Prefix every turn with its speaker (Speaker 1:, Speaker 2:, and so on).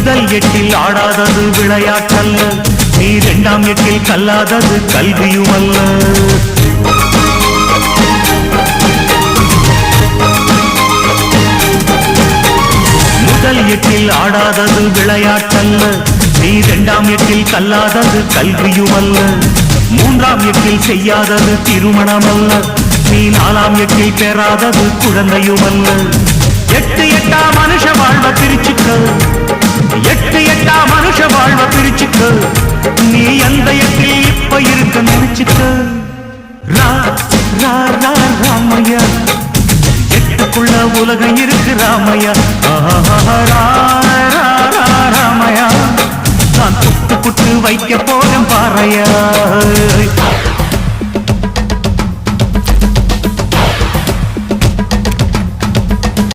Speaker 1: முதல் எட்டில் ஆடாதது விளையாட்டல்ல, நீ இரண்டாம் எட்டில் கல்லாதது கல்வியுமல்ல. முதல் எட்டில் ஆடாதது விளையாட்டல்ல, நீ இரண்டாம் எட்டில் கல்லாதது கல்வியுமல்ல. மூன்றாம் எட்டில் செய்யாதது திருமணமல்ல, நீ நாலாம் எட்டில் பெறாதது குழந்தையுமல்ல. எட்டு எட்டா மனுஷ வாழ்வ பிரிச்சுக்க, எட்டு எட்டா மனுஷ வாழ்வ பிரிச்சுக்க, நீ எந்த எட்டில் இப்ப இருக்க நினைச்சுக்க. ரா ரா ரா ராமையா, எட்டுக்குள்ள உலகம் இருக்கு ராமையா. ராமையா, நான் புட்டு புட்டு வைக்க போறேன் பாறையா.